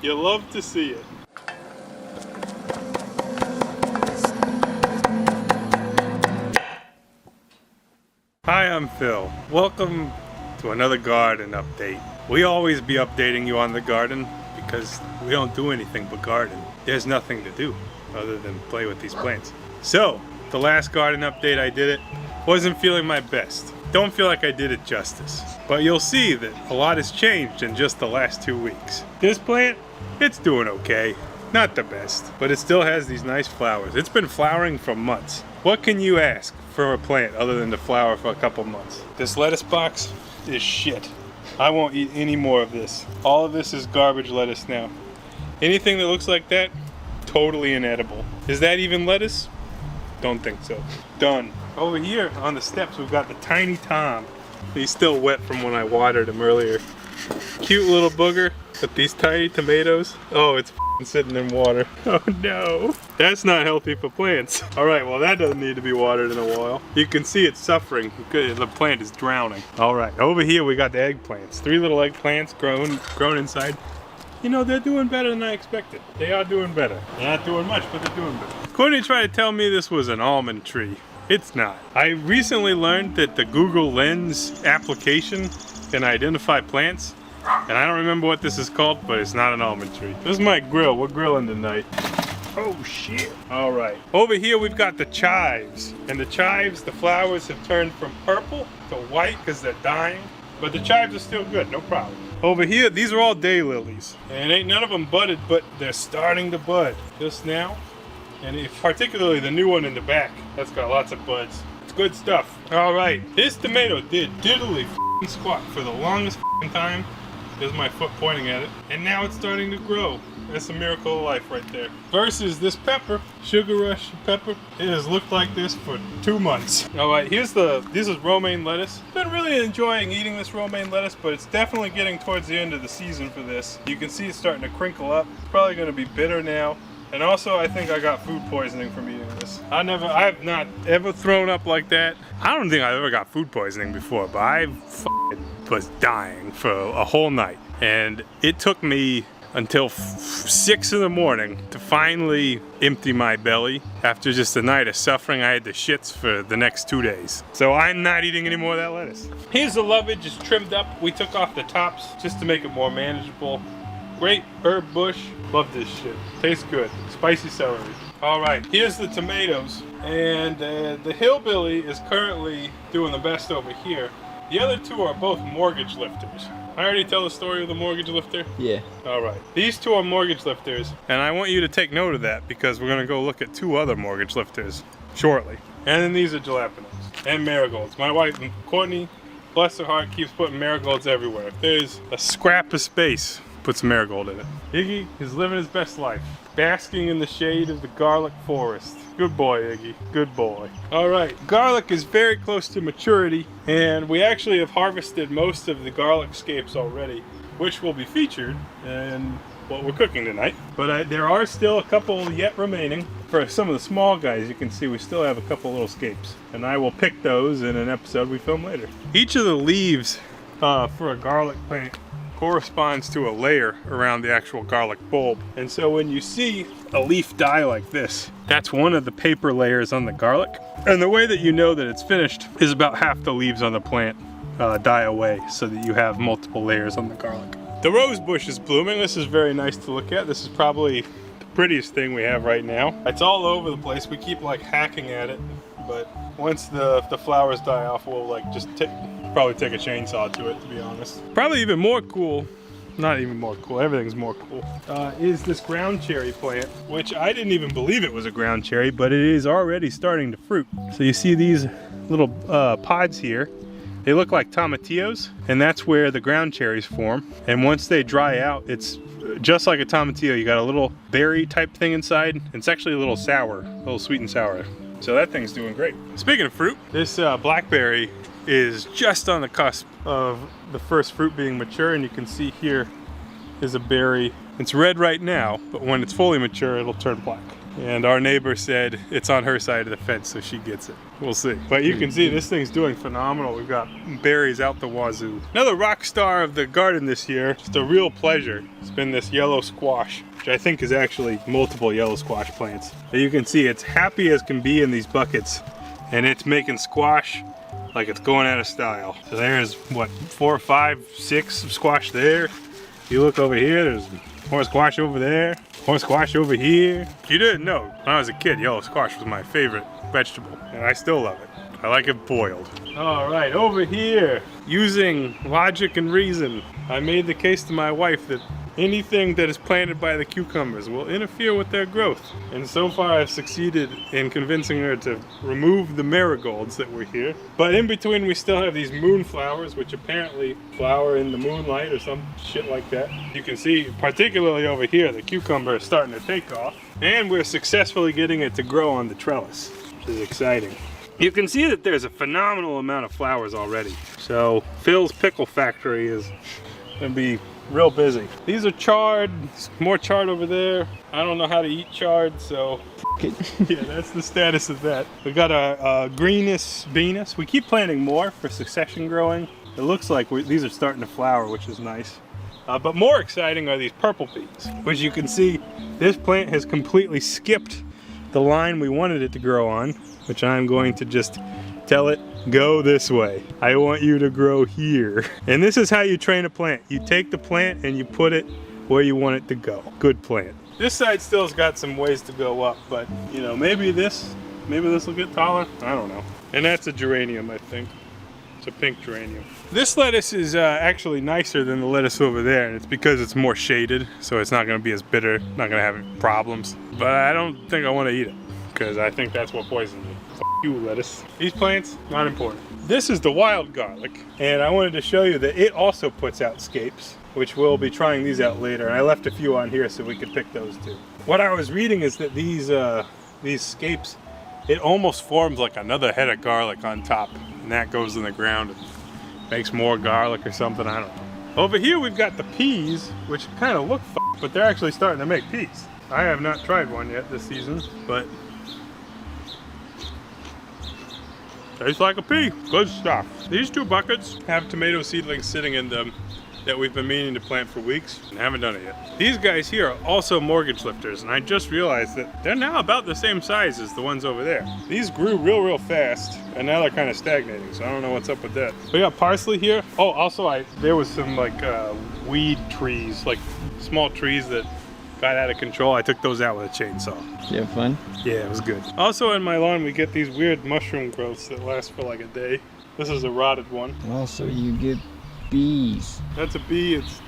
You love to see it. Hi, I'm Phil. Welcome to another garden update. We always be updating you on the garden because we don't do anything but garden. There's nothing to do other than play with these plants. So, the last garden update I did it, wasn't feeling my best. Don't feel like I did it justice. But you'll see that a lot has changed in just the last 2 weeks. This plant, it's doing okay. Not the best, but it still has these nice flowers. It's been flowering for months. What can you ask for a plant other than to flower for a couple months? This lettuce box is shit. I won't eat any more of this. All of this is garbage lettuce now. Anything that looks like that, totally inedible. Is that even lettuce? Don't think so. Done. Over here on the steps we've got the tiny Tom. He's still wet from when I watered him earlier. Cute little booger with these tiny tomatoes. Oh, it's sitting in water. Oh no. That's not healthy for plants. Alright, well that doesn't need to be watered in a while. You can see it's suffering because the plant is drowning. Alright, over here we got the eggplants. 3 little eggplants grown inside. You know, they're doing better than I expected. They are doing better. They're not doing much, but they're doing better. Courtney tried to tell me this was an almond tree. It's not. I recently learned that the Google Lens application can identify plants. And I don't remember what this is called, but it's not an almond tree. This is my grill. We're grilling tonight. Oh shit. Alright. Over here we've got the chives. And the chives, the flowers have turned from purple to white because they're dying. But the chives are still good, no problem. Over here, these are all daylilies. And ain't none of them budded, but they're starting to bud just now. And particularly the new one in the back. That's got lots of buds. It's good stuff. Alright, this tomato did diddly squat for the longest time. There's my foot pointing at it. And now it's starting to grow. That's a miracle of life right there. Versus this pepper, Sugar Rush pepper. It has looked like this for 2 months. Alright, this is romaine lettuce. Been really enjoying eating this romaine lettuce, but it's definitely getting towards the end of the season for this. You can see it's starting to crinkle up. It's probably going to be bitter now. And also, I think I got food poisoning from eating this. I have not ever thrown up like that. I don't think I ever got food poisoning before, but I was dying for a whole night. And it took me until 6 in the morning to finally empty my belly. After just a night of suffering, I had the shits for the next 2 days. So I'm not eating any more of that lettuce. Here's the lovage, it's trimmed up. We took off the tops just to make it more manageable. Great herb bush. Love this shit. Tastes good. Spicy celery. Alright, here's the tomatoes. And the hillbilly is currently doing the best over here. The other two are both mortgage lifters. I already tell the story of the mortgage lifter? Yeah. Alright. These two are mortgage lifters. And I want you to take note of that because we're going to go look at 2 other mortgage lifters shortly. And then these are jalapenos. And marigolds. My wife, Courtney, bless her heart, keeps putting marigolds everywhere. If there's a scrap of space, put some marigold in it. Iggy is living his best life, basking in the shade of the garlic forest. Good boy, Iggy. Good boy. Alright, garlic is very close to maturity, and we actually have harvested most of the garlic scapes already, which will be featured in what we're cooking tonight. But there are still a couple yet remaining. For some of the small guys, you can see we still have a couple little scapes, and I will pick those in an episode we film later. Each of the leaves for a garlic plant corresponds to a layer around the actual garlic bulb. And so when you see a leaf die like this, that's one of the paper layers on the garlic. And the way that you know that it's finished is about half the leaves on the plant die away so that you have multiple layers on the garlic. The rose bush is blooming. This is very nice to look at. This is probably the prettiest thing we have right now. It's all over the place. We keep like hacking at it, but once the flowers die off, we'll like just probably take a chainsaw to it, to be honest. Probably even more cool, not even more cool, everything's more cool, is this ground cherry plant, which I didn't even believe it was a ground cherry, but it is already starting to fruit. So you see these little pods here. They look like tomatillos, and that's where the ground cherries form. And once they dry out, it's just like a tomatillo. You got a little berry type thing inside. It's actually a little sour, a little sweet and sour. So that thing's doing great. Speaking of fruit, this blackberry is just on the cusp of the first fruit being mature, and you can see here is a berry. It's red right now, but when it's fully mature, it'll turn black. And our neighbor said it's on her side of the fence, so she gets it. We'll see. But you can see this thing's doing phenomenal. We've got berries out the wazoo. Another rock star of the garden this year, just a real pleasure. It's been this yellow squash, which I think is actually multiple yellow squash plants. But you can see it's happy as can be in these buckets, and it's making squash like it's going out of style. So there's what, 4, 5, 6 squash there. You look over here, there's more squash over there, more squash over here. You didn't know, when I was a kid, yellow squash was my favorite vegetable, and I still love it. I like it boiled. All right, over here, using logic and reason, I made the case to my wife that anything that is planted by the cucumbers will interfere with their growth. And so far I've succeeded in convincing her to remove the marigolds that were here. But in between we still have these moonflowers, which apparently flower in the moonlight or some shit like that. You can see, particularly over here, the cucumber is starting to take off. And we're successfully getting it to grow on the trellis, which is exciting. You can see that there's a phenomenal amount of flowers already. So Phil's Pickle Factory is gonna be real busy. These are chard, more chard over there. I don't know how to eat chard, so yeah, that's the status of that. We got a greenus venus. We keep planting more for succession growing. It looks like these are starting to flower, which is nice. But more exciting are these purple peas, which you can see this plant has completely skipped the line we wanted it to grow on, which I'm going to just tell it, go this way. I want you to grow here. And this is how you train a plant. You take the plant and you put it where you want it to go. Good plant. This side still's got some ways to go up, but you know, maybe this will get taller. I don't know. And that's a geranium, I think. It's a pink geranium. This lettuce is actually nicer than the lettuce over there, and it's because it's more shaded, so it's not gonna be as bitter, not gonna have problems. But I don't think I wanna eat it, because I think that's what poisons me. You lettuce. These plants, not important. This is the wild garlic, and I wanted to show you that it also puts out scapes, which we'll be trying these out later. And I left a few on here so we could pick those too. What I was reading is that these scapes, it almost forms like another head of garlic on top, and that goes in the ground and makes more garlic or something, I don't know. Over here we've got the peas, which kind of look but they're actually starting to make peas. I have not tried one yet this season, but tastes like a pea. Good stuff. These 2 buckets have tomato seedlings sitting in them that we've been meaning to plant for weeks and haven't done it yet. These guys here are also mortgage lifters, and I just realized that they're now about the same size as the ones over there. These grew real fast, and now they're kind of stagnating, so I don't know what's up with that. We got parsley here. Oh, also there was some like weed trees, like small trees that got out of control. I took those out with a chainsaw. You have fun? Yeah, it was good. Also in my lawn we get these weird mushroom growths that last for like a day. This is a rotted one. Also you get bees. That's a bee. It's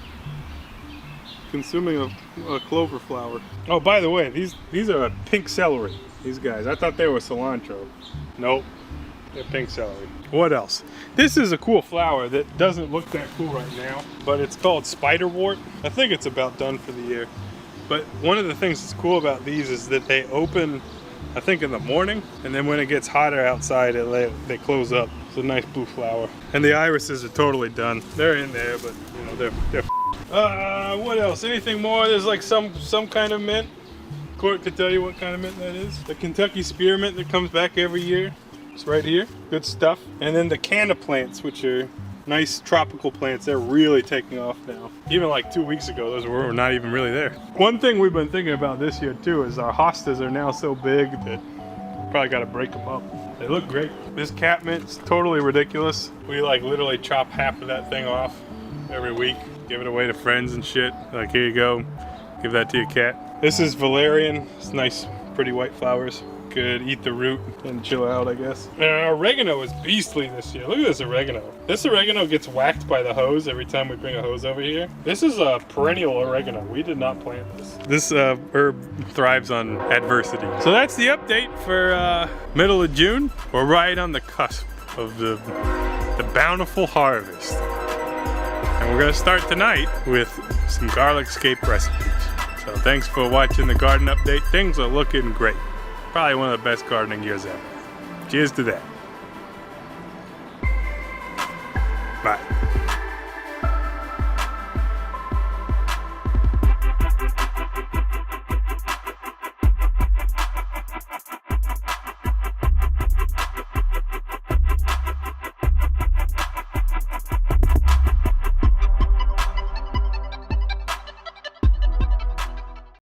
consuming a clover flower. Oh, by the way, these are pink celery. These guys. I thought they were cilantro. Nope. They're pink celery. What else? This is a cool flower that doesn't look that cool right now, but it's called spiderwort. I think it's about done for the year. But one of the things that's cool about these is that they open, I think, in the morning, and then when it gets hotter outside, they close up. It's a nice blue flower. And the irises are totally done. They're in there, but you know, they're what else? Anything more? There's like some kind of mint. Court could tell you what kind of mint that is. The Kentucky spearmint that comes back every year. It's right here. Good stuff. And then the canna plants, which are nice tropical plants. They're really taking off now. Even like 2 weeks ago, those were not even really there. One thing we've been thinking about this year too is our hostas are now so big that probably got to break them up. They look great. This catmint's totally ridiculous. We like literally chop half of that thing off every week, give it away to friends and shit. Like, here you go, give that to your cat. This is valerian. It's nice, pretty white flowers. Good, eat the root and chill out, I guess. And our oregano is beastly this year. Look at this oregano. This oregano gets whacked by the hose every time we bring a hose over here. This is a perennial oregano. We did not plant this. This herb thrives on adversity. So that's the update for middle of June. We're right on the cusp of the bountiful harvest. And we're gonna start tonight with some garlic scape recipes. So thanks for watching the garden update. Things are looking great. Probably one of the best gardening years ever. Cheers to that. Bye.